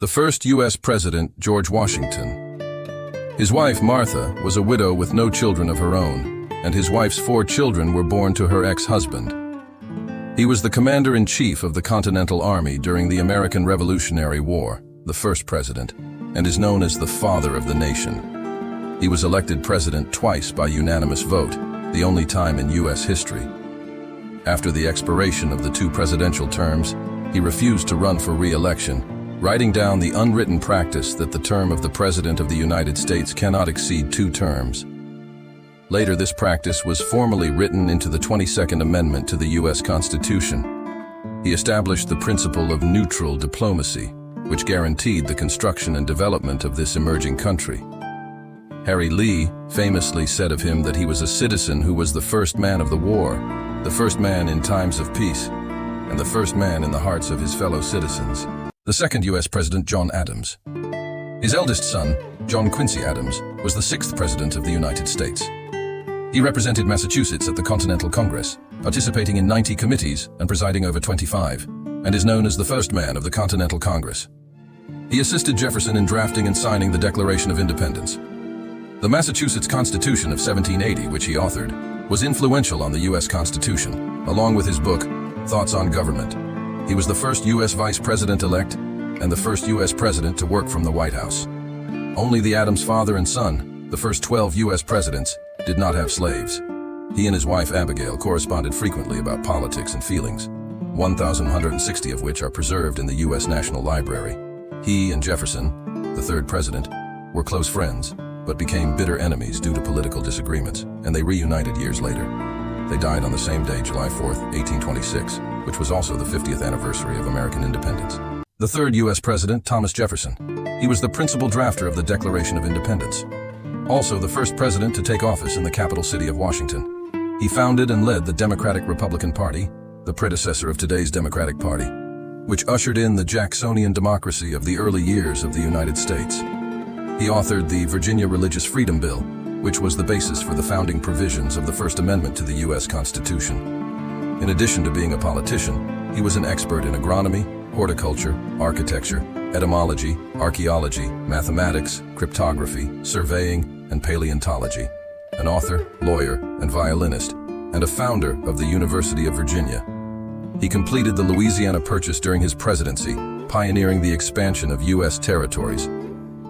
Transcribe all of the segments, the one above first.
The first U.S. President, George Washington. His wife, Martha, was a widow with no children of her own, and his wife's 4 children were born to her ex-husband. He was the commander-in-chief of the Continental Army during the American Revolutionary War, the first president, and is known as the father of the nation. He was elected president twice by unanimous vote, the only time in U.S. history. After the expiration of the 2 presidential terms, he refused to run for re-election, writing down the unwritten practice that the term of the President of the United States cannot exceed 2 terms. Later, this practice was formally written into the 22nd Amendment to the U.S. Constitution. He established the principle of neutral diplomacy, which guaranteed the construction and development of this emerging country. Harry Lee famously said of him that he was a citizen who was the first man of the war, the first man in times of peace, and the first man in the hearts of his fellow citizens. The second U.S. President, John Adams. His eldest son, John Quincy Adams, was the 6th President of the United States. He represented Massachusetts at the Continental Congress, participating in 90 committees and presiding over 25, and is known as the first man of the Continental Congress. He assisted Jefferson in drafting and signing the Declaration of Independence. The Massachusetts Constitution of 1780, which he authored, was influential on the U.S. Constitution, along with his book, Thoughts on Government. He was the first U.S. Vice President-elect and the first U.S. President to work from the White House. Only the Adams father and son, the first 12 U.S. presidents, did not have slaves. He and his wife Abigail corresponded frequently about politics and feelings, 1,160 of which are preserved in the U.S. National Library. He and Jefferson, the 3rd president, were close friends, but became bitter enemies due to political disagreements, and they reunited years later. They died on the same day, July 4, 1826, which was also the 50th anniversary of American independence. The 3rd U.S. President, Thomas Jefferson. He was the principal drafter of the Declaration of Independence. Also the first president to take office in the capital city of Washington. He founded and led the Democratic-Republican Party, the predecessor of today's Democratic Party, which ushered in the Jacksonian democracy of the early years of the United States. He authored the Virginia Religious Freedom Bill, which was the basis for the founding provisions of the First Amendment to the U.S. Constitution. In addition to being a politician, he was an expert in agronomy, horticulture, architecture, etymology, archaeology, mathematics, cryptography, surveying, and paleontology, an author, lawyer, and violinist, and a founder of the University of Virginia. He completed the Louisiana Purchase during his presidency, pioneering the expansion of U.S. territories.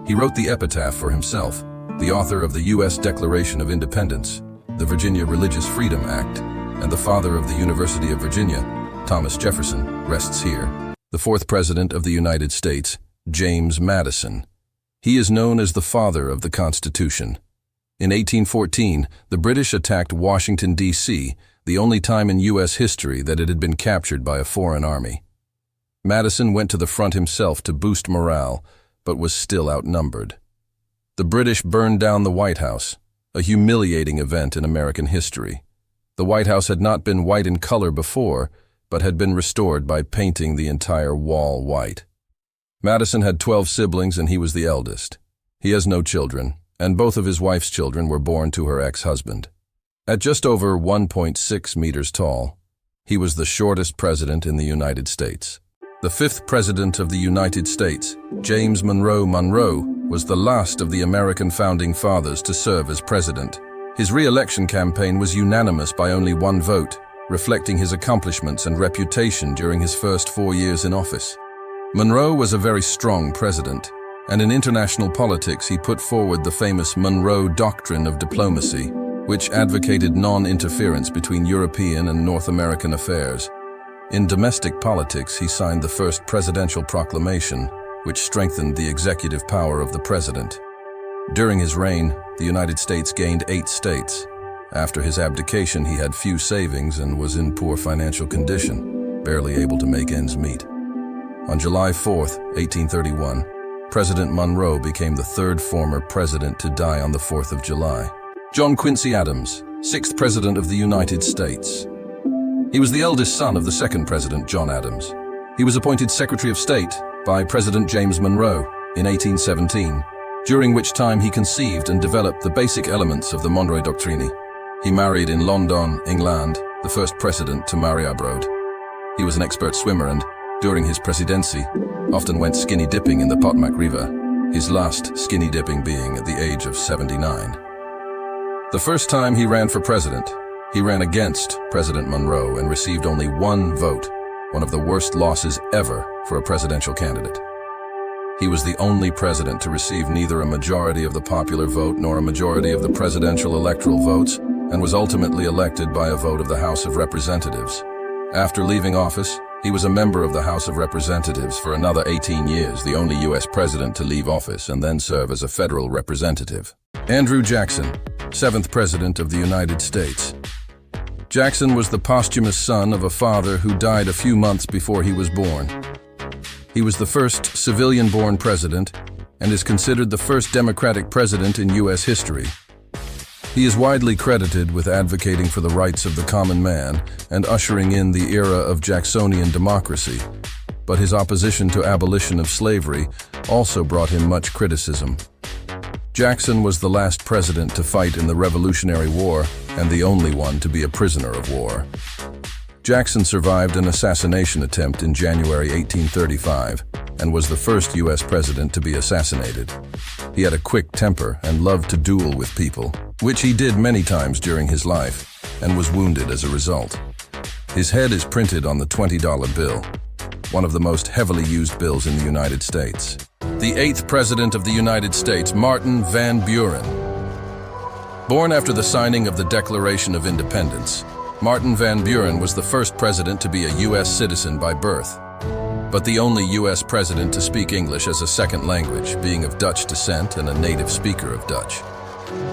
He wrote the epitaph for himself, the author of the U.S. Declaration of Independence, the Virginia Religious Freedom Act, and the father of the University of Virginia, Thomas Jefferson, rests here. The 4th President of the United States, James Madison. He is known as the father of the Constitution. In 1814, the British attacked Washington, D.C., the only time in U.S. history that it had been captured by a foreign army. Madison went to the front himself to boost morale, but was still outnumbered. The British burned down the White House, a humiliating event in American history. The White House had not been white in color before, but had been restored by painting the entire wall white. Madison had 12 siblings and he was the eldest. He has no children, and both of his wife's children were born to her ex-husband. At just over 1.6 meters tall, he was the shortest president in the United States. The 5th President of the United States, James Monroe Monroe, was the last of the American founding fathers to serve as president. His re-election campaign was unanimous by only 1 vote, reflecting his accomplishments and reputation during his first 4 years in office. Monroe was a very strong president, and in international politics he put forward the famous Monroe Doctrine of Diplomacy, which advocated non-interference between European and North American affairs. In domestic politics, he signed the first presidential proclamation, which strengthened the executive power of the president. During his reign, the United States gained 8 states. After his abdication, he had few savings and was in poor financial condition, barely able to make ends meet. On July 4, 1831, President Monroe became the 3rd former president to die on the 4th of July. John Quincy Adams, 6th President of the United States. He was the eldest son of the 2nd President, John Adams. He was appointed Secretary of State by President James Monroe in 1817, during which time he conceived and developed the basic elements of the Monroe Doctrine. He married in London, England, the first president to marry abroad. He was an expert swimmer and during his presidency, often went skinny dipping in the Potomac River, his last skinny dipping being at the age of 79. The first time he ran for president, he ran against President Monroe and received only one vote, one of the worst losses ever for a presidential candidate. He was the only president to receive neither a majority of the popular vote nor a majority of the presidential electoral votes, and was ultimately elected by a vote of the House of Representatives. After leaving office, he was a member of the House of Representatives for another 18 years, the only U.S. president to leave office and then serve as a federal representative. Andrew Jackson, 7th President of the United States. Jackson was the posthumous son of a father who died a few months before he was born. He was the first civilian-born president and is considered the first Democratic president in U.S. history. He is widely credited with advocating for the rights of the common man and ushering in the era of Jacksonian democracy, but his opposition to abolition of slavery also brought him much criticism. Jackson was the last president to fight in the Revolutionary War and the only one to be a prisoner of war. Jackson survived an assassination attempt in January 1835 and was the first U.S. president to be assassinated. He had a quick temper and loved to duel with people, which he did many times during his life, and was wounded as a result. His head is printed on the $20 bill, one of the most heavily used bills in the United States. The 8th President of the United States, Martin Van Buren. Born after the signing of the Declaration of Independence, Martin Van Buren was the first president to be a U.S. citizen by birth, but the only U.S. president to speak English as a second language, being of Dutch descent and a native speaker of Dutch.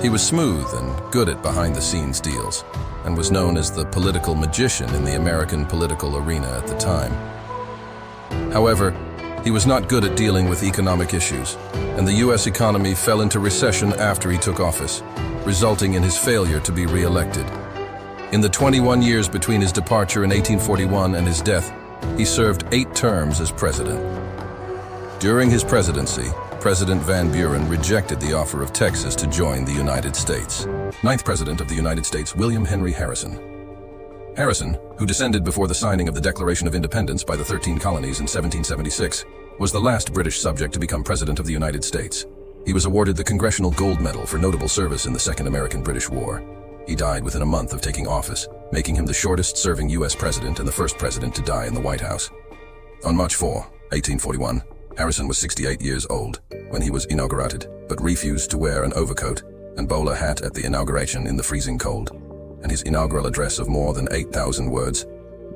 He was smooth and good at behind-the-scenes deals, and was known as the political magician in the American political arena at the time. However, he was not good at dealing with economic issues, and the U.S. economy fell into recession after he took office, resulting in his failure to be re-elected. In the 21 years between his departure in 1841 and his death, he served 8 terms as president. During his presidency, President Van Buren rejected the offer of Texas to join the United States. 9th President of the United States, William Henry Harrison. Harrison, who descended before the signing of the Declaration of Independence by the 13 colonies in 1776, was the last British subject to become President of the United States. He was awarded the Congressional Gold Medal for notable service in the Second American-British War. He died within a month of taking office, making him the shortest-serving U.S. president and the first president to die in the White House. On March 4, 1841, Harrison was 68 years old when he was inaugurated, but refused to wear an overcoat and bowler hat at the inauguration in the freezing cold. And his inaugural address of more than 8,000 words,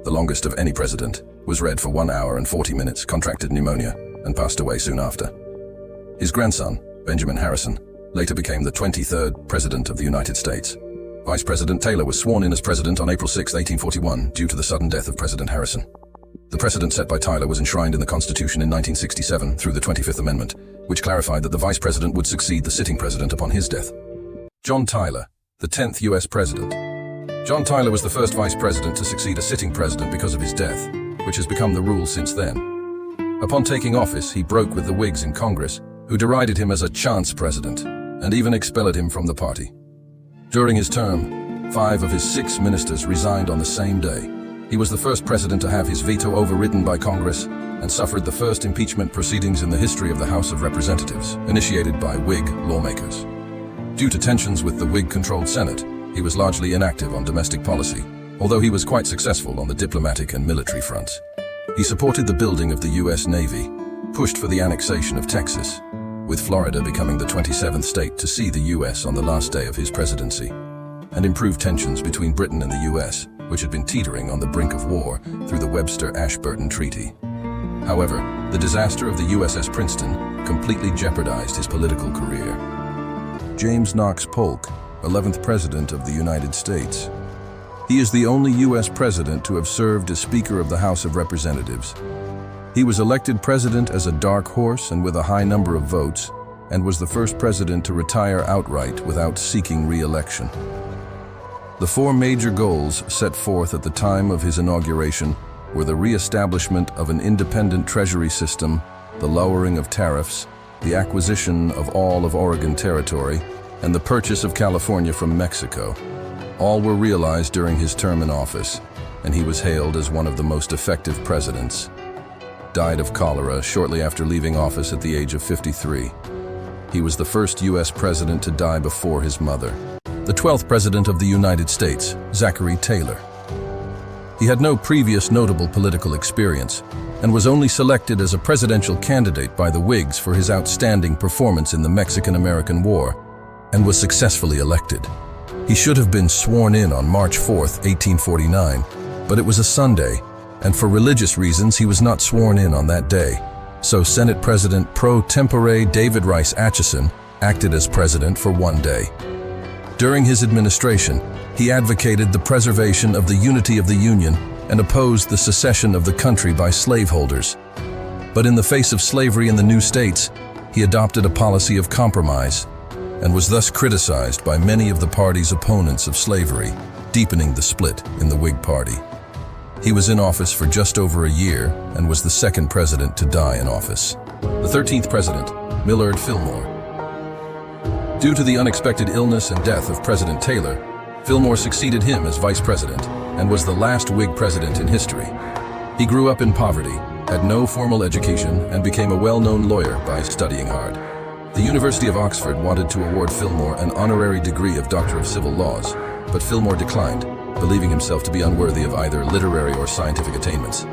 the longest of any president, was read for 1 hour and 40 minutes, contracted pneumonia, and passed away soon after. His grandson, Benjamin Harrison, later became the 23rd President of the United States. Vice President Taylor was sworn in as president on April 6, 1841, due to the sudden death of President Harrison. The precedent set by Tyler was enshrined in the Constitution in 1967 through the 25th Amendment, which clarified that the vice president would succeed the sitting president upon his death. John Tyler, the 10th U.S. President. John Tyler was the first vice president to succeed a sitting president because of his death, which has become the rule since then. Upon taking office, he broke with the Whigs in Congress, who derided him as a chance president, and even expelled him from the party. During his term, 5 of his 6 ministers resigned on the same day. He was the first president to have his veto overridden by Congress and suffered the first impeachment proceedings in the history of the House of Representatives, initiated by Whig lawmakers. Due to tensions with the Whig-controlled Senate, he was largely inactive on domestic policy, although he was quite successful on the diplomatic and military fronts. He supported the building of the U.S. Navy, pushed for the annexation of Texas, with Florida becoming the 27th state to see the U.S. on the last day of his presidency, and improved tensions between Britain and the U.S., which had been teetering on the brink of war through the Webster-Ashburton Treaty. However, the disaster of the USS Princeton completely jeopardized his political career. James Knox Polk, 11th President of the United States. He is the only U.S. president to have served as Speaker of the House of Representatives. He was elected president as a dark horse and with a high number of votes, and was the first president to retire outright without seeking re-election. The 4 major goals set forth at the time of his inauguration were the re-establishment of an independent treasury system, the lowering of tariffs, the acquisition of all of Oregon Territory, and the purchase of California from Mexico. All were realized during his term in office, and he was hailed as one of the most effective presidents. died of cholera shortly after leaving office at the age of 53. He was the first U.S. president to die before his mother. The 12th President of the United States, Zachary Taylor. He had no previous notable political experience and was only selected as a presidential candidate by the Whigs for his outstanding performance in the Mexican-American War, and was successfully elected. He should have been sworn in on March 4, 1849, but it was a Sunday, and for religious reasons he was not sworn in on that day. So Senate President pro tempore David Rice Atchison acted as president for one day. During his administration, he advocated the preservation of the unity of the Union and opposed the secession of the country by slaveholders. But in the face of slavery in the new states, he adopted a policy of compromise and was thus criticized by many of the party's opponents of slavery, deepening the split in the Whig Party. He was in office for just over a year and was the second president to die in office. The 13th President, Millard Fillmore. Due to the unexpected illness and death of President Taylor, Fillmore succeeded him as vice president and was the last Whig president in history. He grew up in poverty, had no formal education, and became a well-known lawyer by studying hard. The University of Oxford wanted to award Fillmore an honorary degree of Doctor of Civil Laws, but Fillmore declined, believing himself to be unworthy of either literary or scientific attainments.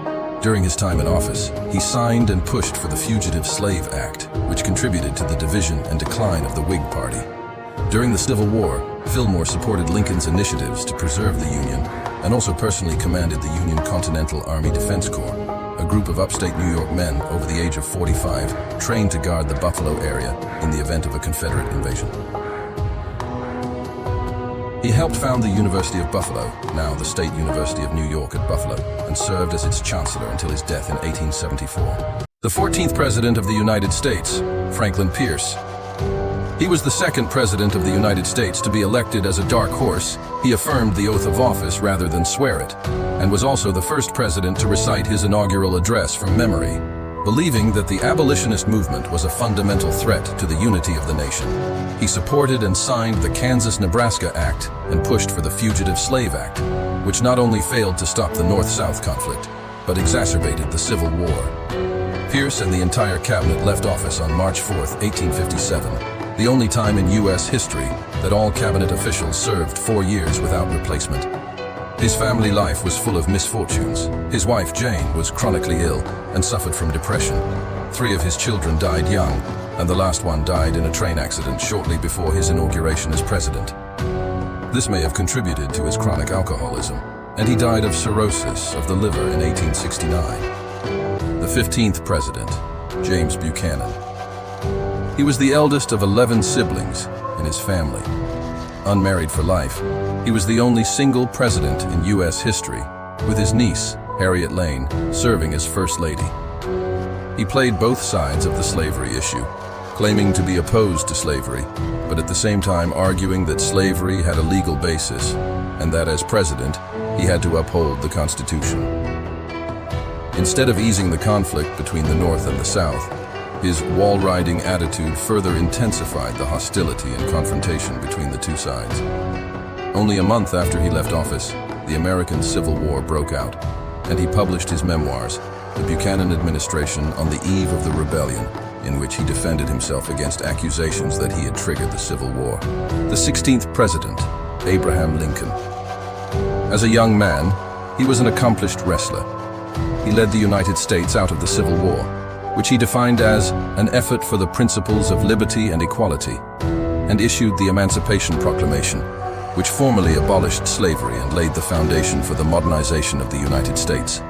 During his time in office, he signed and pushed for the Fugitive Slave Act, which contributed to the division and decline of the Whig Party. During the Civil War, Fillmore supported Lincoln's initiatives to preserve the Union and also personally commanded the Union Continental Army Defense Corps, a group of upstate New York men over the age of 45 trained to guard the Buffalo area in the event of a Confederate invasion. He helped found the University of Buffalo, now the State University of New York at Buffalo, and served as its chancellor until his death in 1874. The 14th President of the United States, Franklin Pierce. He was the second President of the United States to be elected as a dark horse. He affirmed the oath of office rather than swear it, and was also the first president to recite his inaugural address from memory, believing that the abolitionist movement was a fundamental threat to the unity of the nation. He supported and signed the Kansas-Nebraska Act and pushed for the Fugitive Slave Act, which not only failed to stop the North-South conflict, but exacerbated the Civil War. Pierce and the entire cabinet left office on March 4, 1857, the only time in U.S. history that all cabinet officials served 4 years without replacement. His family life was full of misfortunes. His wife, Jane, was chronically ill and suffered from depression. 3 of his children died young, and the last one died in a train accident shortly before his inauguration as president. This may have contributed to his chronic alcoholism, and he died of cirrhosis of the liver in 1869. The 15th President, James Buchanan. He was the eldest of 11 siblings in his family. Unmarried for life, he was the only single president in U.S. history, with his niece, Harriet Lane, serving as First Lady. He played both sides of the slavery issue, claiming to be opposed to slavery, but at the same time arguing that slavery had a legal basis, and that as president, he had to uphold the Constitution. Instead of easing the conflict between the North and the South, his wall-riding attitude further intensified the hostility and confrontation between the two sides. Only a month after he left office, the American Civil War broke out, and he published his memoirs, The Buchanan Administration on the Eve of the Rebellion, in which he defended himself against accusations that he had triggered the Civil War. The 16th President, Abraham Lincoln. As a young man, he was an accomplished wrestler. He led the United States out of the Civil War, which he defined as an effort for the principles of liberty and equality, and issued the Emancipation Proclamation, which formally abolished slavery and laid the foundation for the modernization of the United States.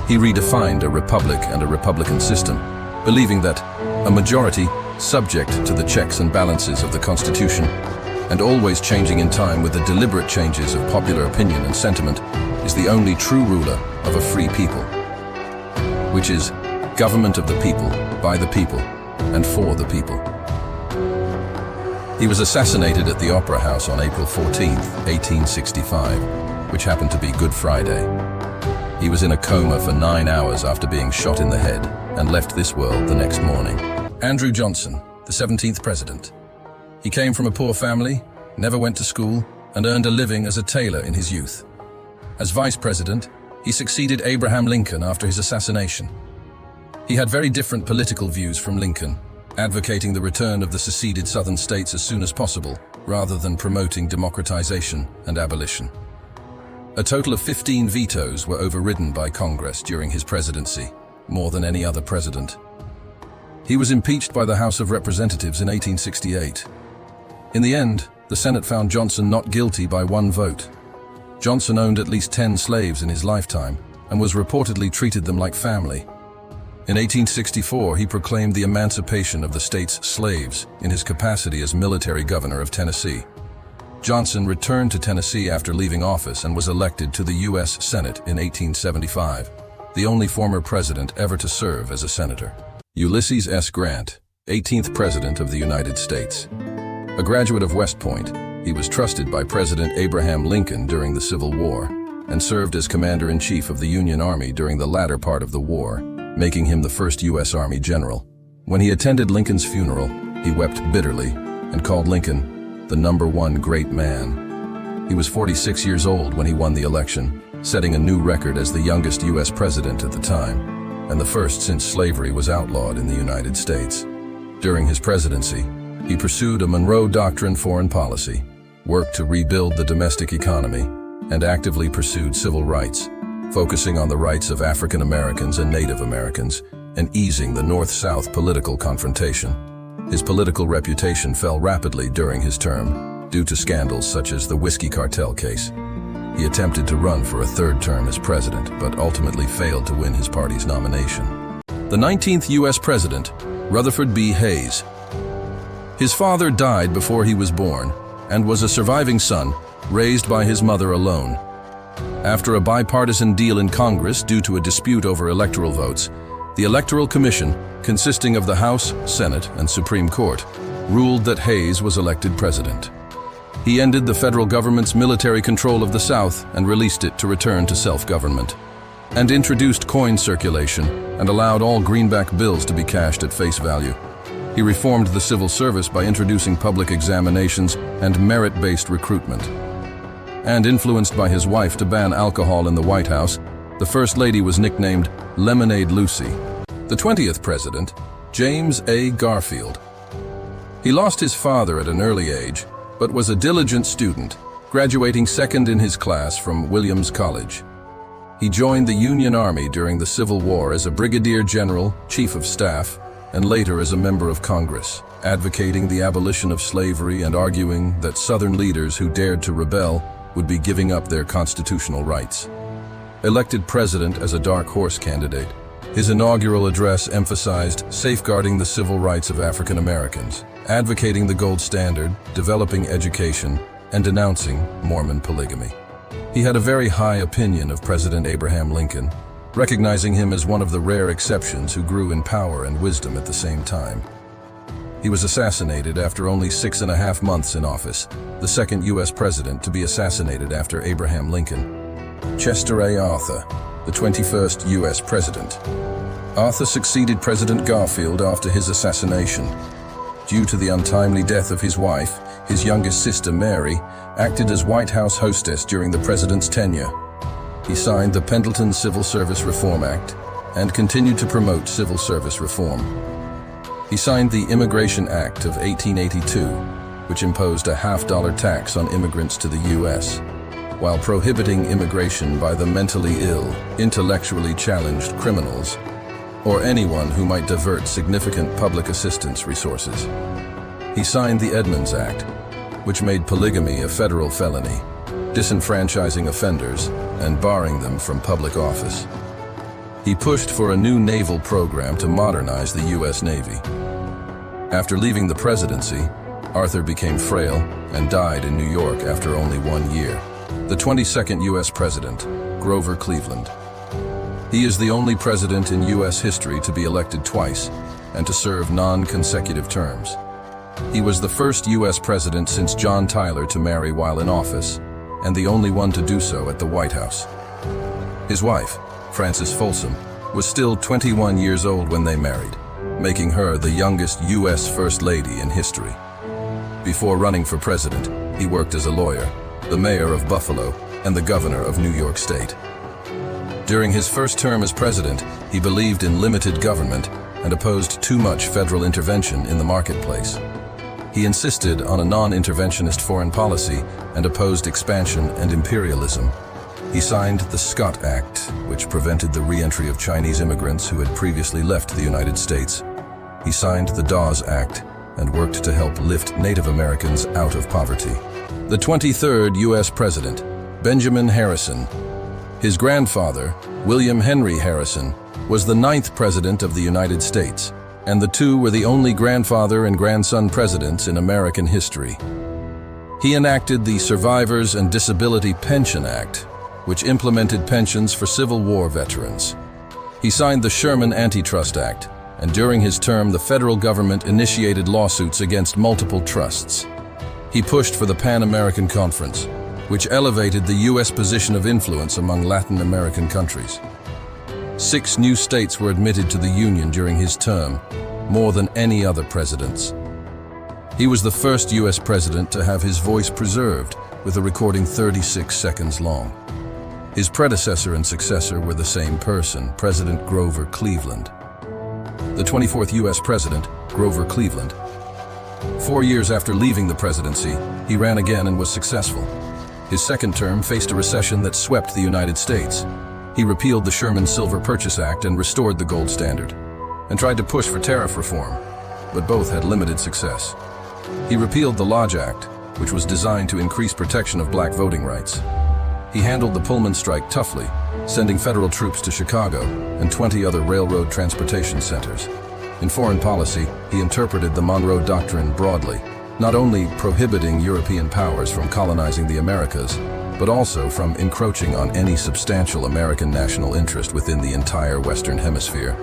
He redefined a republic and a republican system, believing that a majority, subject to the checks and balances of the Constitution, and always changing in time with the deliberate changes of popular opinion and sentiment, is the only true ruler of a free people, which is government of the people, by the people, and for the people. He was assassinated at the Opera House on April 14, 1865, which happened to be Good Friday. He was in a coma for 9 hours after being shot in the head and left this world the next morning. Andrew Johnson, the 17th President. He came from a poor family, never went to school, and earned a living as a tailor in his youth. As Vice President, he succeeded Abraham Lincoln after his assassination. He had very different political views from Lincoln, advocating the return of the seceded southern states as soon as possible, rather than promoting democratization and abolition. A total of 15 vetoes were overridden by Congress during his presidency, more than any other president. He was impeached by the House of Representatives in 1868. In the end, the Senate found Johnson not guilty by one vote. Johnson owned at least 10 slaves in his lifetime and was reportedly treated them like family. In 1864, he proclaimed the emancipation of the state's slaves in his capacity as military governor of Tennessee. Johnson returned to Tennessee after leaving office and was elected to the U.S. Senate in 1875, the only former president ever to serve as a senator. Ulysses S. Grant, 18th President of the United States. A graduate of West Point, he was trusted by President Abraham Lincoln during the Civil War and served as Commander-in-Chief of the Union Army during the latter part of the war, making him the first U.S. Army general. When he attended Lincoln's funeral, he wept bitterly and called Lincoln the #1 great man. He was 46 years old when he won the election, setting a new record as the youngest U.S. president at the time, and the first since slavery was outlawed in the United States. During his presidency, he pursued a Monroe Doctrine foreign policy, worked to rebuild the domestic economy, and actively pursued civil rights, focusing on the rights of African Americans and Native Americans, and easing the North-South political confrontation. His political reputation fell rapidly during his term, due to scandals such as the whiskey cartel case. He attempted to run for a third term as president, but ultimately failed to win his party's nomination. The 19th U.S. President, Rutherford B. Hayes. His father died before he was born, and was a surviving son, raised by his mother alone. After a bipartisan deal in Congress due to a dispute over electoral votes, the Electoral Commission, consisting of the House, Senate, and Supreme Court, ruled that Hayes was elected president. He ended the federal government's military control of the South and released it to return to self-government, and introduced coin circulation and allowed all greenback bills to be cashed at face value. He reformed the civil service by introducing public examinations and merit-based recruitment. And influenced by his wife to ban alcohol in the White House, the First Lady was nicknamed Lemonade Lucy. The 20th President, James A. Garfield. He lost his father at an early age, but was a diligent student, graduating second in his class from Williams College. He joined the Union Army during the Civil War as a brigadier general, chief of staff, and later as a member of Congress, advocating the abolition of slavery and arguing that Southern leaders who dared to rebel would be giving up their constitutional rights. Elected president as a dark horse candidate, his inaugural address emphasized safeguarding the civil rights of African Americans, advocating the gold standard, developing education, and denouncing Mormon polygamy. He had a very high opinion of President Abraham Lincoln, recognizing him as one of the rare exceptions who grew in power and wisdom at the same time. He was assassinated after only 6.5 months in office, the second U.S. president to be assassinated after Abraham Lincoln. Chester A. Arthur, the 21st U.S. president. Arthur succeeded President Garfield after his assassination. Due to the untimely death of his wife, his youngest sister Mary acted as White House hostess during the president's tenure. He signed the Pendleton Civil Service Reform Act and continued to promote civil service reform. He signed the Immigration Act of 1882, which imposed a $50 tax on immigrants to the U.S., while prohibiting immigration by the mentally ill, intellectually challenged criminals, or anyone who might divert significant public assistance resources. He signed the Edmunds Act, which made polygamy a federal felony, disenfranchising offenders and barring them from public office. He pushed for a new naval program to modernize the U.S. Navy. After leaving the presidency, Arthur became frail and died in New York after only 1 year. The 22nd U.S. President, Grover Cleveland. He is the only president in U.S. history to be elected twice and to serve non-consecutive terms. He was the first U.S. president since John Tyler to marry while in office, and the only one to do so at the White House. His wife, Frances Folsom, was still 21 years old when they married, making her the youngest U.S. First Lady in history. Before running for president, he worked as a lawyer, the mayor of Buffalo, and the governor of New York State. During his first term as president, he believed in limited government and opposed too much federal intervention in the marketplace. He insisted on a non-interventionist foreign policy and opposed expansion and imperialism. He signed the Scott Act, which prevented the re-entry of Chinese immigrants who had previously left the United States. He signed the Dawes Act and worked to help lift Native Americans out of poverty. The 23rd U.S. President, Benjamin Harrison. His grandfather, William Henry Harrison, was the 9th President of the United States, and the two were the only grandfather and grandson presidents in American history. He enacted the Survivors and Disability Pension Act, which implemented pensions for Civil War veterans. He signed the Sherman Antitrust Act, and during his term, the federal government initiated lawsuits against multiple trusts. He pushed for the Pan American Conference, which elevated the U.S. position of influence among Latin American countries. 6 new states were admitted to the Union during his term, more than any other president's. He was the first U.S. president to have his voice preserved, with a recording 36 seconds long. His predecessor and successor were the same person, President Grover Cleveland. The 24th U.S. President, Grover Cleveland. 4 years after leaving the presidency, he ran again and was successful. His second term faced a recession that swept the United States. He repealed the Sherman Silver Purchase Act and restored the gold standard, and tried to push for tariff reform, but both had limited success. He repealed the Lodge Act, which was designed to increase protection of black voting rights. He handled the Pullman strike toughly, sending federal troops to Chicago and 20 other railroad transportation centers. In foreign policy, he interpreted the Monroe Doctrine broadly, not only prohibiting European powers from colonizing the Americas, but also from encroaching on any substantial American national interest within the entire Western Hemisphere.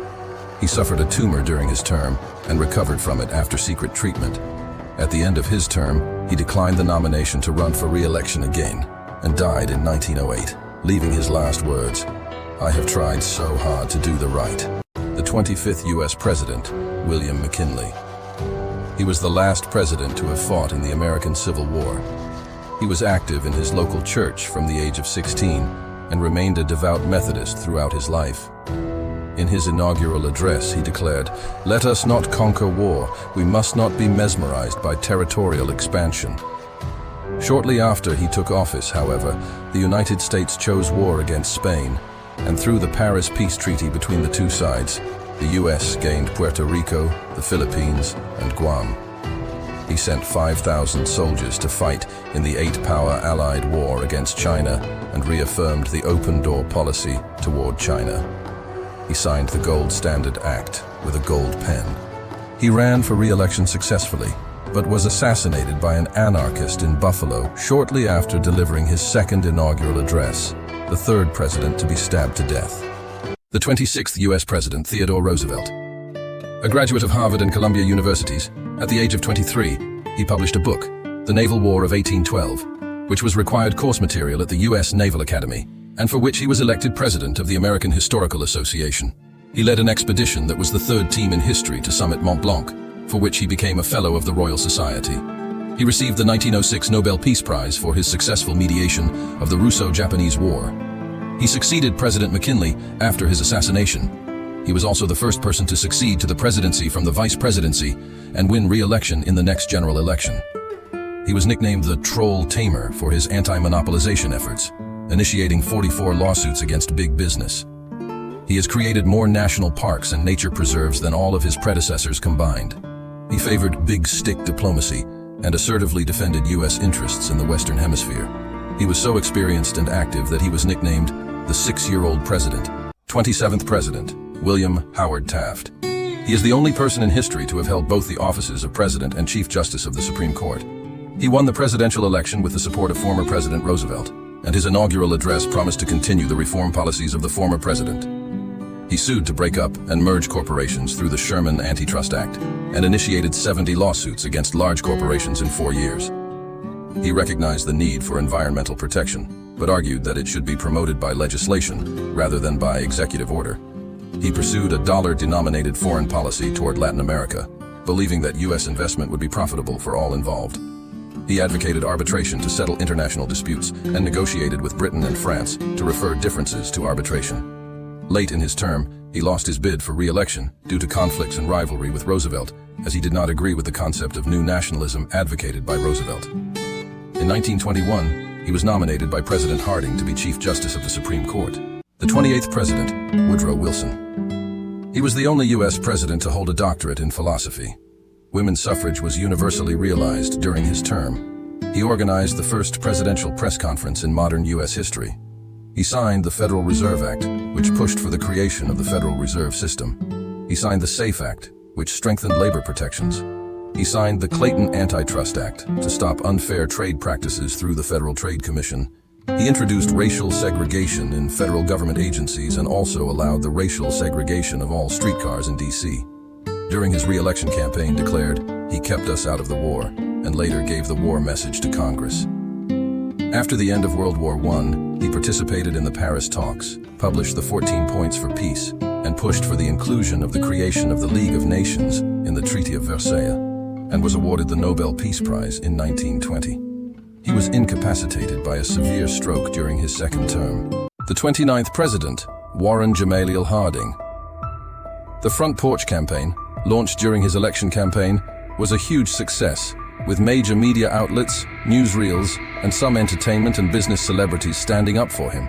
He suffered a tumor during his term and recovered from it after secret treatment. At the end of his term, he declined the nomination to run for re-election again and died in 1908, leaving his last words, "I have tried so hard to do the right." The 25th U.S. President, William McKinley. He was the last president to have fought in the American Civil War. He was active in his local church from the age of 16 and remained a devout Methodist throughout his life. In his inaugural address, he declared, "Let us not conquer war. We must not be mesmerized by territorial expansion." Shortly after he took office, however, the United States chose war against Spain, and through the Paris Peace Treaty between the two sides, the U.S. gained Puerto Rico, the Philippines, and Guam. He sent 5,000 soldiers to fight in the 8-power Allied war against China and reaffirmed the open-door policy toward China. He signed the Gold Standard Act with a gold pen. He ran for re-election successfully, but was assassinated by an anarchist in Buffalo shortly after delivering his second inaugural address, the third president to be stabbed to death. The 26th U.S. President, Theodore Roosevelt. A graduate of Harvard and Columbia Universities, at the age of 23, he published a book, The Naval War of 1812, which was required course material at the U.S. Naval Academy, and for which he was elected president of the American Historical Association. He led an expedition that was the third team in history to summit Mont Blanc, for which he became a Fellow of the Royal Society. He received the 1906 Nobel Peace Prize for his successful mediation of the Russo-Japanese War. He succeeded President McKinley after his assassination. He was also the first person to succeed to the presidency from the vice presidency and win re-election in the next general election. He was nicknamed the Troll Tamer for his anti-monopolization efforts, initiating 44 lawsuits against big business. He has created more national parks and nature preserves than all of his predecessors combined. He favored big stick diplomacy and assertively defended U.S. interests in the Western Hemisphere. He was so experienced and active that he was nicknamed the 6-year-old president. 27th President, William Howard Taft. He is the only person in history to have held both the offices of President and Chief Justice of the Supreme Court. He won the presidential election with the support of former President Roosevelt, and his inaugural address promised to continue the reform policies of the former president. He sued to break up and merge corporations through the Sherman Antitrust Act and initiated 70 lawsuits against large corporations in 4 years. He recognized the need for environmental protection, but argued that it should be promoted by legislation rather than by executive order. He pursued a dollar-denominated foreign policy toward Latin America, believing that U.S. investment would be profitable for all involved. He advocated arbitration to settle international disputes and negotiated with Britain and France to refer differences to arbitration. Late in his term, he lost his bid for re-election due to conflicts and rivalry with Roosevelt, as he did not agree with the concept of new nationalism advocated by Roosevelt. In 1921, he was nominated by President Harding to be Chief Justice of the Supreme Court. The 28th President, Woodrow Wilson. He was the only U.S. president to hold a doctorate in philosophy. Women's suffrage was universally realized during his term. He organized the first presidential press conference in modern U.S. history. He signed the Federal Reserve Act, which pushed for the creation of the Federal Reserve System. He signed the SAFE Act, which strengthened labor protections. He signed the Clayton Antitrust Act to stop unfair trade practices through the Federal Trade Commission. He introduced racial segregation in federal government agencies and also allowed the racial segregation of all streetcars in D.C. During his re-election campaign declared, "He kept us out of the war," and later gave the war message to Congress. After the end of World War I, he participated in the Paris talks, published the 14 Points for Peace, and pushed for the inclusion of the creation of the League of Nations in the Treaty of Versailles, and was awarded the Nobel Peace Prize in 1920. He was incapacitated by a severe stroke during his second term. The 29th President, Warren Gamaliel Harding. The Front Porch Campaign, launched during his election campaign, was a huge success, with major media outlets, newsreels, and some entertainment and business celebrities standing up for him.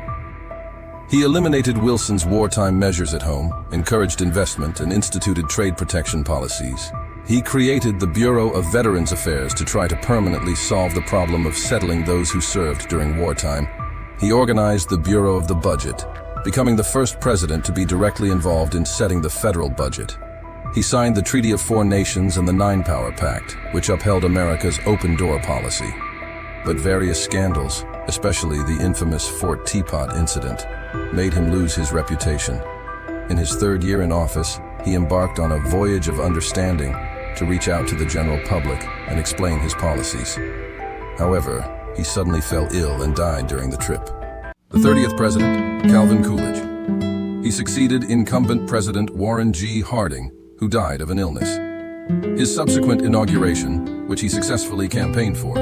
He eliminated Wilson's wartime measures at home, encouraged investment, and instituted trade protection policies. He created the Bureau of Veterans Affairs to try to permanently solve the problem of settling those who served during wartime. He organized the Bureau of the Budget, becoming the first president to be directly involved in setting the federal budget. He signed the Treaty of Four Nations and the Nine-Power Pact, which upheld America's open-door policy. But various scandals, especially the infamous Fort Teapot incident, made him lose his reputation. In his third year in office, he embarked on a voyage of understanding to reach out to the general public and explain his policies. However, he suddenly fell ill and died during the trip. The 30th President, Calvin Coolidge. He succeeded incumbent President Warren G. Harding, who died of an illness. His subsequent inauguration, which he successfully campaigned for,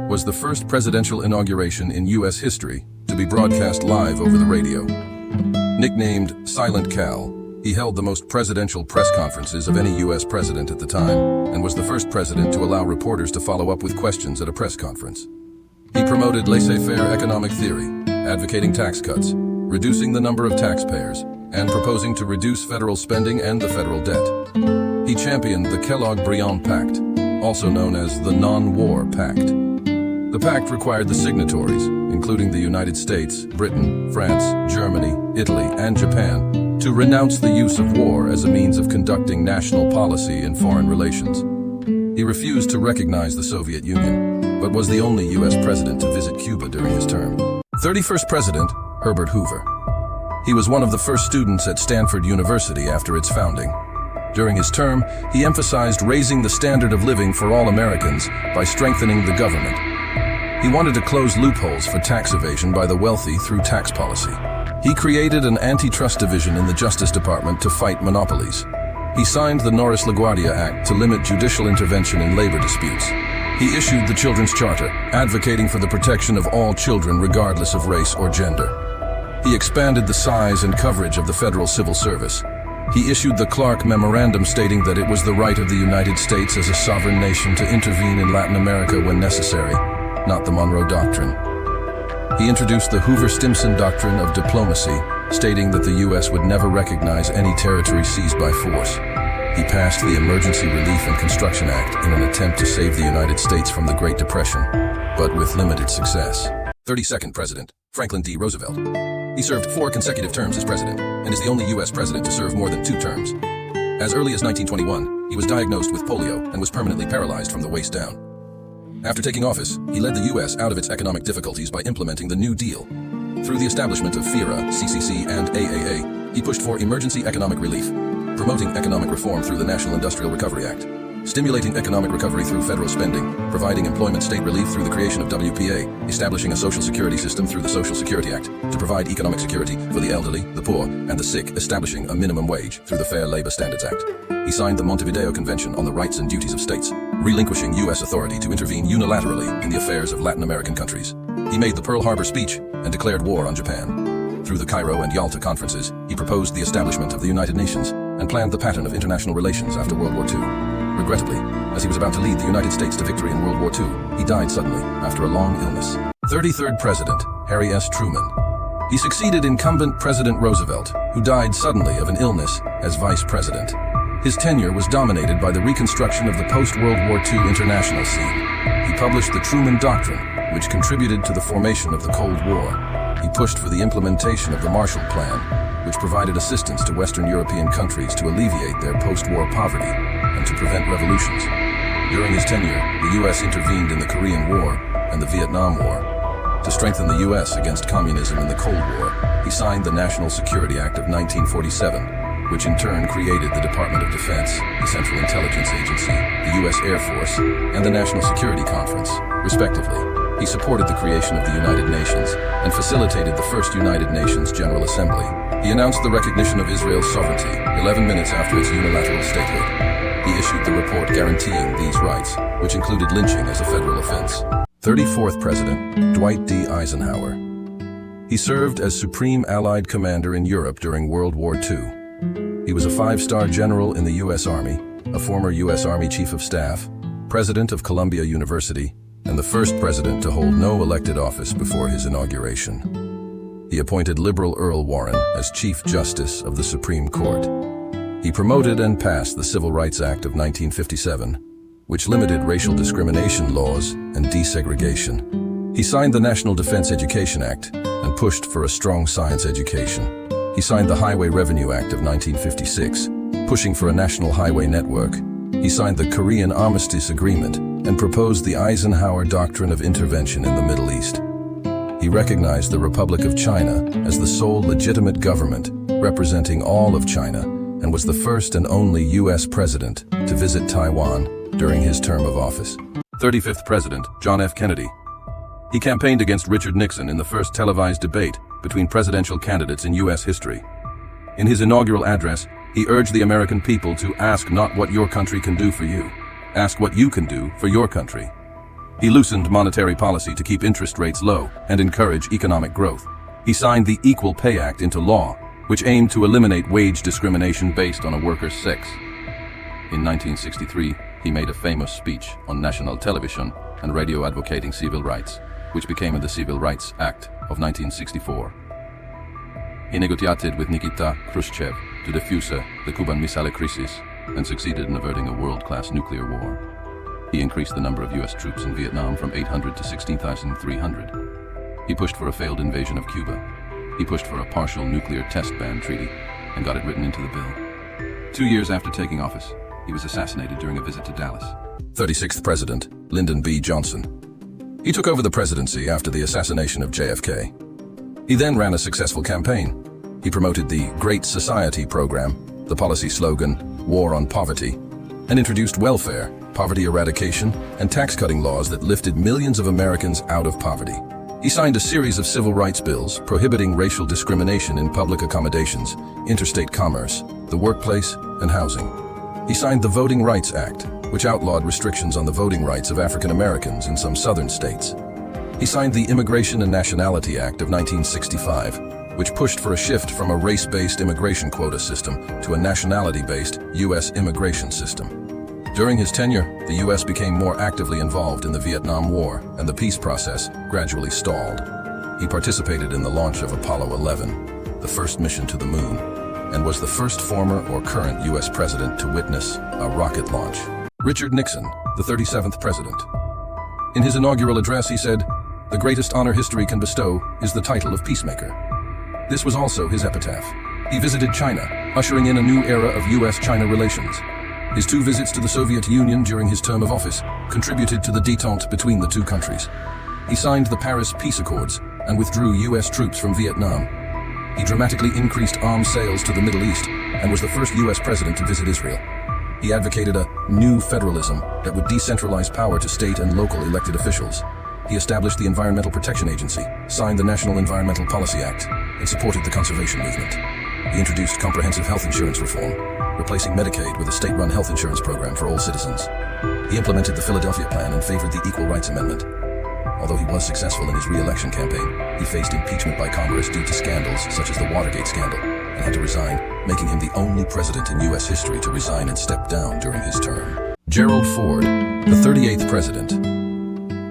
was the first presidential inauguration in U.S. history to be broadcast live over the radio. Nicknamed Silent Cal, he held the most presidential press conferences of any U.S. president at the time, and was the first president to allow reporters to follow up with questions at a press conference. He promoted laissez-faire economic theory, advocating tax cuts, reducing the number of taxpayers, and proposing to reduce federal spending and the federal debt. He championed the Kellogg-Briand Pact, also known as the Non-War Pact. The pact required the signatories, including the United States, Britain, France, Germany, Italy, and Japan, to renounce the use of war as a means of conducting national policy in foreign relations. He refused to recognize the Soviet Union, but was the only U.S. president to visit Cuba during his term. 31st President, Herbert Hoover. He was one of the first students at Stanford University after its founding. During his term, he emphasized raising the standard of living for all Americans by strengthening the government. He wanted to close loopholes for tax evasion by the wealthy through tax policy. He created an antitrust division in the Justice Department to fight monopolies. He signed the Norris-LaGuardia Act to limit judicial intervention in labor disputes. He issued the Children's Charter, advocating for the protection of all children regardless of race or gender. He expanded the size and coverage of the federal civil service. He issued the Clark Memorandum stating that it was the right of the United States as a sovereign nation to intervene in Latin America when necessary, not the Monroe Doctrine. He introduced the Hoover-Stimson Doctrine of diplomacy, stating that the U.S. would never recognize any territory seized by force. He passed the Emergency Relief and Construction Act in an attempt to save the United States from the Great Depression, but with limited success. 32nd President, Franklin D. Roosevelt. He served 4 consecutive terms as president, and is the only U.S. president to serve more than 2 terms. As early as 1921, he was diagnosed with polio and was permanently paralyzed from the waist down. After taking office, he led the U.S. out of its economic difficulties by implementing the New Deal. Through the establishment of FERA, CCC, and AAA, he pushed for emergency economic relief, promoting economic reform through the National Industrial Recovery Act, stimulating economic recovery through federal spending, providing employment state relief through the creation of WPA, establishing a social security system through the Social Security Act to provide economic security for the elderly, the poor, and the sick, establishing a minimum wage through the Fair Labor Standards Act. He signed the Montevideo Convention on the Rights and Duties of States, relinquishing U.S. authority to intervene unilaterally in the affairs of Latin American countries. He made the Pearl Harbor speech and declared war on Japan. Through the Cairo and Yalta conferences, he proposed the establishment of the United Nations and planned the pattern of international relations after World War II. Regrettably, as he was about to lead the United States to victory in World War II, he died suddenly after a long illness. 33rd President, Harry S. Truman. He succeeded incumbent President Roosevelt, who died suddenly of an illness, as vice president. His tenure was dominated by the reconstruction of the post-World War II international scene. He published the Truman Doctrine, which contributed to the formation of the Cold War. He pushed for the implementation of the Marshall Plan, which provided assistance to Western European countries to alleviate their post-war poverty and to prevent revolutions. During his tenure, the U.S. intervened in the Korean War and the Vietnam War. To strengthen the U.S. against communism in the Cold War, he signed the National Security Act of 1947, which in turn created the Department of Defense, the Central Intelligence Agency, the U.S. Air Force, and the National Security Conference, respectively. He supported the creation of the United Nations and facilitated the first United Nations General Assembly. He announced the recognition of Israel's sovereignty 11 minutes after its unilateral statehood. He issued the report guaranteeing these rights, which included lynching as a federal offense. 34th President, Dwight D. Eisenhower. He served as Supreme Allied Commander in Europe during World War II. He was a 5-star general in the U.S. Army, a former U.S. Army Chief of Staff, President of Columbia University, and the first president to hold no elected office before his inauguration. He appointed liberal Earl Warren as Chief Justice of the Supreme Court. He promoted and passed the Civil Rights Act of 1957, which limited racial discrimination laws and desegregation. He signed the National Defense Education Act and pushed for a strong science education. He signed the Highway Revenue Act of 1956, pushing for a national highway network. He signed the Korean Armistice Agreement and proposed the Eisenhower Doctrine of Intervention in the Middle East. He recognized the Republic of China as the sole legitimate government representing all of China and was the first and only U.S. president to visit Taiwan during his term of office. 35th President, John F. Kennedy. He campaigned against Richard Nixon in the first televised debate between presidential candidates in U.S. history. In his inaugural address, he urged the American people to ask not what your country can do for you, ask what you can do for your country. He loosened monetary policy to keep interest rates low and encourage economic growth. He signed the Equal Pay Act into law, which aimed to eliminate wage discrimination based on a worker's sex. In 1963, he made a famous speech on national television and radio advocating civil rights, which became the Civil Rights Act of 1964. He negotiated with Nikita Khrushchev to defuse the Cuban Missile Crisis and succeeded in averting a world-class nuclear war. He increased the number of U.S. troops in Vietnam from 800 to 16,300. He pushed for a failed invasion of Cuba. He pushed for a partial nuclear test ban treaty and got it written into the bill. 2 years after taking office, he was assassinated during a visit to Dallas. 36th President, Lyndon B. Johnson. He took over the presidency after the assassination of JFK. He then ran a successful campaign. He promoted the Great Society program, the policy slogan, War on Poverty, and introduced welfare, poverty eradication, and tax-cutting laws that lifted millions of Americans out of poverty. He signed a series of civil rights bills prohibiting racial discrimination in public accommodations, interstate commerce, the workplace, and housing. He signed the Voting Rights Act, which outlawed restrictions on the voting rights of African Americans in some southern states. He signed the Immigration and Nationality Act of 1965, which pushed for a shift from a race-based immigration quota system to a nationality-based U.S. immigration system. During his tenure, the U.S. became more actively involved in the Vietnam War, and the peace process gradually stalled. He participated in the launch of Apollo 11, the first mission to the moon, and was the first former or current U.S. president to witness a rocket launch. Richard Nixon, the 37th President. In his inaugural address, he said, "The greatest honor history can bestow is the title of peacemaker." This was also his epitaph. He visited China, ushering in a new era of U.S.-China relations. His 2 visits to the Soviet Union during his term of office contributed to the détente between the 2 countries. He signed the Paris Peace Accords and withdrew U.S. troops from Vietnam. He dramatically increased arms sales to the Middle East and was the first U.S. president to visit Israel. He advocated a new federalism that would decentralize power to state and local elected officials. He established the Environmental Protection Agency, signed the National Environmental Policy Act, and supported the conservation movement. He introduced comprehensive health insurance reform, replacing Medicaid with a state-run health insurance program for all citizens. He implemented the Philadelphia Plan and favored the Equal Rights Amendment. Although he was successful in his re-election campaign, he faced impeachment by Congress due to scandals such as the Watergate scandal and had to resign, making him the only president in U.S. history to resign and step down during his term. Gerald Ford, the 38th president.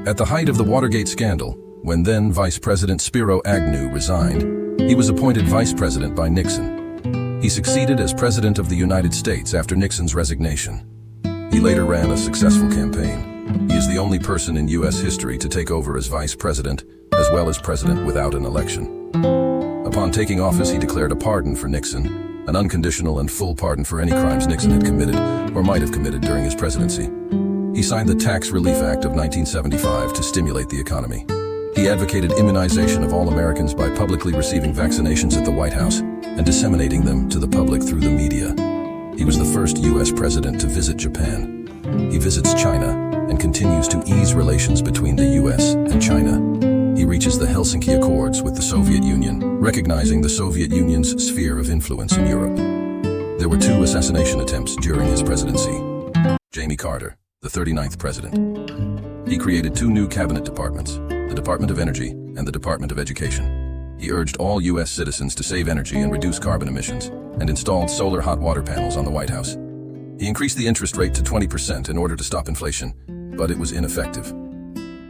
At the height of the Watergate scandal, when then Vice President Spiro Agnew resigned, he was appointed vice president by Nixon. He succeeded as president of the United States after Nixon's resignation. He later ran a successful campaign. He is the only person in U.S. history to take over as vice president, as well as president without an election. Upon taking office, he declared a pardon for Nixon, an unconditional and full pardon for any crimes Nixon had committed or might have committed during his presidency. He signed the Tax Relief Act of 1975 to stimulate the economy. He advocated immunization of all Americans by publicly receiving vaccinations at the White House and disseminating them to the public through the media. He was the first U.S. president to visit Japan. He visits China and continues to ease relations between the U.S. and China. He reaches the Helsinki Accords with the Soviet Union, recognizing the Soviet Union's sphere of influence in Europe. There were 2 assassination attempts during his presidency. Jimmy Carter, the 39th president. He created 2 new cabinet departments, the Department of Energy and the Department of Education. He urged all U.S. citizens to save energy and reduce carbon emissions, and installed solar hot water panels on the White House. He increased the interest rate to 20% in order to stop inflation, but it was ineffective.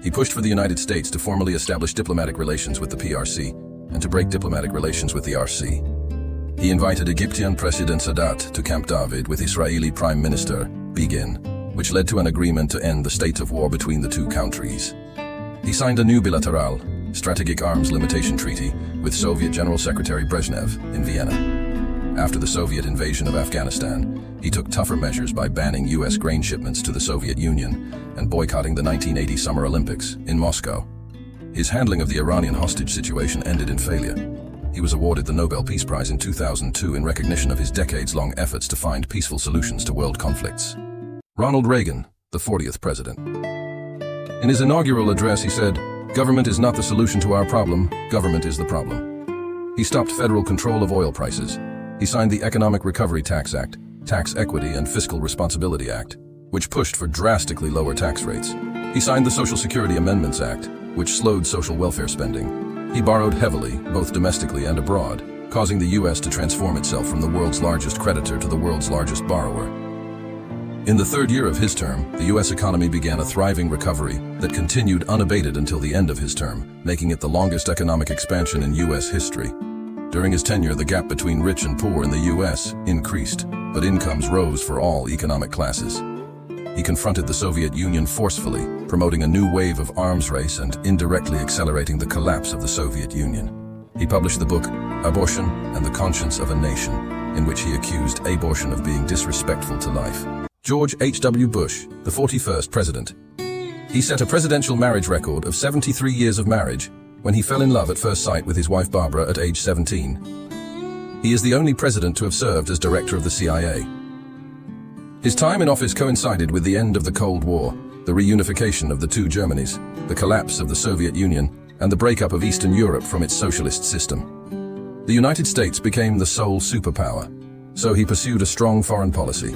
He pushed for the United States to formally establish diplomatic relations with the PRC and to break diplomatic relations with the RC. He invited Egyptian President Sadat to Camp David with Israeli Prime Minister Begin, which led to an agreement to end the state of war between the 2 countries. He signed a new bilateral, strategic arms limitation treaty with Soviet General Secretary Brezhnev in Vienna. After the Soviet invasion of Afghanistan, he took tougher measures by banning U.S. grain shipments to the Soviet Union and boycotting the 1980 Summer Olympics in Moscow. His handling of the Iranian hostage situation ended in failure. He was awarded the Nobel Peace Prize in 2002 in recognition of his decades-long efforts to find peaceful solutions to world conflicts. Ronald Reagan, the 40th president. In his inaugural address, he said, "Government is not the solution to our problem, government is the problem." He stopped federal control of oil prices. He signed the Economic Recovery Tax Act, Tax Equity and Fiscal Responsibility Act, which pushed for drastically lower tax rates. He signed the Social Security Amendments Act, which slowed social welfare spending. He borrowed heavily, both domestically and abroad, causing the U.S. to transform itself from the world's largest creditor to the world's largest borrower. In the 3rd year of his term, the U.S. economy began a thriving recovery that continued unabated until the end of his term, making it the longest economic expansion in U.S. history. During his tenure, the gap between rich and poor in the U.S. increased, but incomes rose for all economic classes. He confronted the Soviet Union forcefully, promoting a new wave of arms race and indirectly accelerating the collapse of the Soviet Union. He published the book, Abortion and the Conscience of a Nation, in which he accused abortion of being disrespectful to life. George H.W. Bush, the 41st president. He set a presidential marriage record of 73 years of marriage when he fell in love at first sight with his wife Barbara at age 17. He is the only president to have served as director of the CIA. His time in office coincided with the end of the Cold War, the reunification of the 2 Germanys, the collapse of the Soviet Union, and the breakup of Eastern Europe from its socialist system. The United States became the sole superpower, so he pursued a strong foreign policy.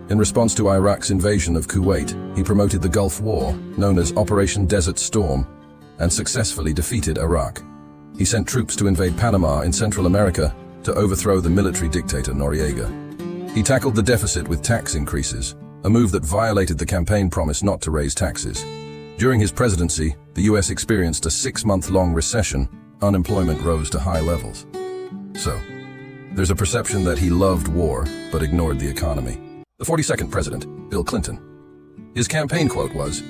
In response to Iraq's invasion of Kuwait, he promoted the Gulf War, known as Operation Desert Storm, and successfully defeated Iraq. He sent troops to invade Panama in Central America to overthrow the military dictator Noriega. He tackled the deficit with tax increases, a move that violated the campaign promise not to raise taxes. During his presidency, the U.S. experienced a 6-month-long recession. Unemployment rose to high levels. So, there's a perception that he loved war but ignored the economy. The 42nd president, Bill Clinton. His campaign quote was,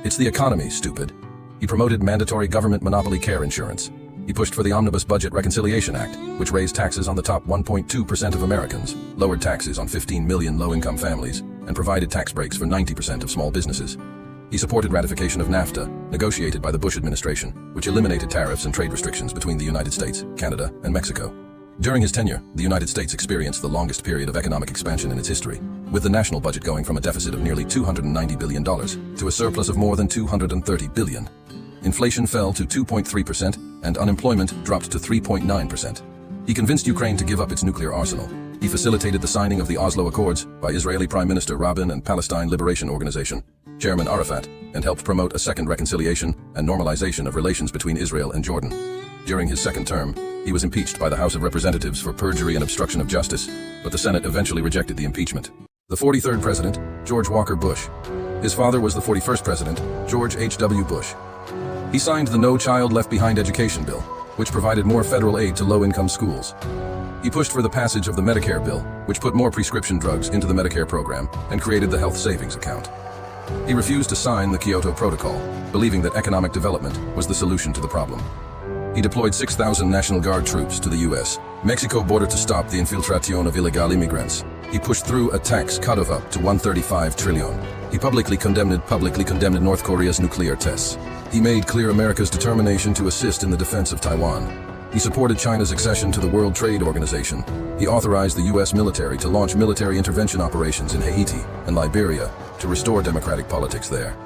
"It's the economy, stupid." He promoted mandatory government monopoly care insurance. He pushed for the Omnibus Budget Reconciliation Act, which raised taxes on the top 1.2% of Americans, lowered taxes on 15 million low-income families, and provided tax breaks for 90% of small businesses. He supported ratification of NAFTA, negotiated by the Bush administration, which eliminated tariffs and trade restrictions between the United States, Canada, and Mexico. During his tenure, the United States experienced the longest period of economic expansion in its history, with the national budget going from a deficit of nearly $290 billion to a surplus of more than $230 billion. Inflation fell to 2.3% and unemployment dropped to 3.9%. He convinced Ukraine to give up its nuclear arsenal. He facilitated the signing of the Oslo Accords by Israeli Prime Minister Rabin and Palestine Liberation Organization, Chairman Arafat, and helped promote a second reconciliation and normalization of relations between Israel and Jordan. During his second term, he was impeached by the House of Representatives for perjury and obstruction of justice, but the Senate eventually rejected the impeachment. The 43rd president, George Walker Bush. His father was the 41st president, George H.W. Bush. He signed the No Child Left Behind Education Bill, which provided more federal aid to low-income schools. He pushed for the passage of the Medicare bill, which put more prescription drugs into the Medicare program and created the Health Savings Account. He refused to sign the Kyoto Protocol, believing that economic development was the solution to the problem. He deployed 6,000 National Guard troops to the U.S. Mexico border to stop the infiltration of illegal immigrants. He pushed through a tax cut of up to $135 trillion. He publicly condemned North Korea's nuclear tests. He made clear America's determination to assist in the defense of Taiwan. He supported China's accession to the World Trade Organization. He authorized the U.S. military to launch military intervention operations in Haiti and Liberia to restore democratic politics there.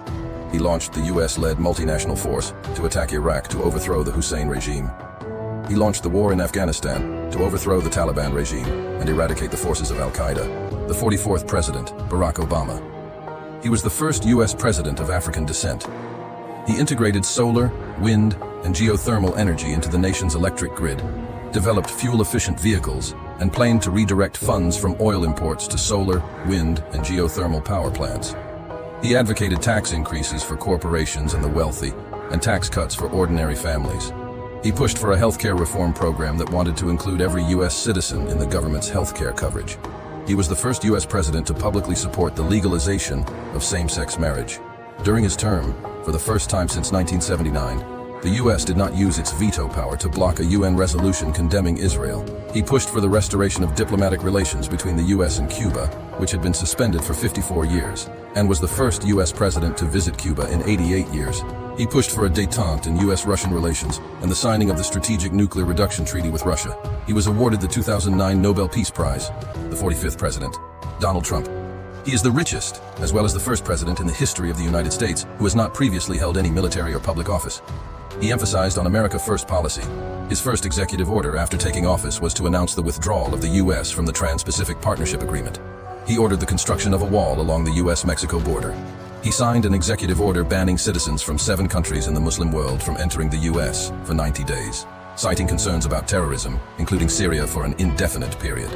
He launched the U.S.-led multinational force to attack Iraq to overthrow the Hussein regime. He launched the war in Afghanistan to overthrow the Taliban regime and eradicate the forces of Al-Qaeda. The 44th president, Barack Obama. He was the first U.S. president of African descent. He integrated solar, wind, and geothermal energy into the nation's electric grid, developed fuel-efficient vehicles, and planned to redirect funds from oil imports to solar, wind, and geothermal power plants. He advocated tax increases for corporations and the wealthy, and tax cuts for ordinary families. He pushed for a healthcare reform program that wanted to include every U.S. citizen in the government's healthcare coverage. He was the first U.S. president to publicly support the legalization of same-sex marriage. During his term, for the first time since 1979, the U.S. did not use its veto power to block a UN resolution condemning Israel. He pushed for the restoration of diplomatic relations between the U.S. and Cuba, which had been suspended for 54 years, and was the first U.S. president to visit Cuba in 88 years. He pushed for a détente in U.S.-Russian relations and the signing of the Strategic Nuclear Reduction Treaty with Russia. He was awarded the 2009 Nobel Peace Prize. The 45th president, Donald Trump. He is the richest, as well as the first president in the history of the United States who has not previously held any military or public office. He emphasized on America First policy. His first executive order after taking office was to announce the withdrawal of the U.S. from the Trans-Pacific Partnership Agreement. He ordered the construction of a wall along the U.S.-Mexico border. He signed an executive order banning citizens from 7 countries in the Muslim world from entering the U.S. for 90 days, citing concerns about terrorism, including Syria for an indefinite period.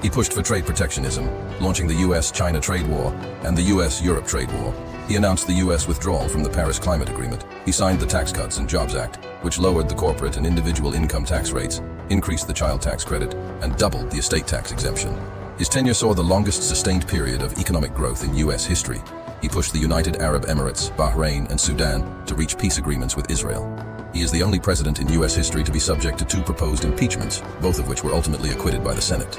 He pushed for trade protectionism, launching the U.S.-China trade war and the U.S.-Europe trade war. He announced the U.S. withdrawal from the Paris Climate Agreement. He signed the Tax Cuts and Jobs Act, which lowered the corporate and individual income tax rates, increased the child tax credit, and doubled the estate tax exemption. His tenure saw the longest sustained period of economic growth in U.S. history. He pushed the United Arab Emirates, Bahrain, and Sudan to reach peace agreements with Israel. He is the only president in U.S. history to be subject to 2 proposed impeachments, both of which were ultimately acquitted by the Senate.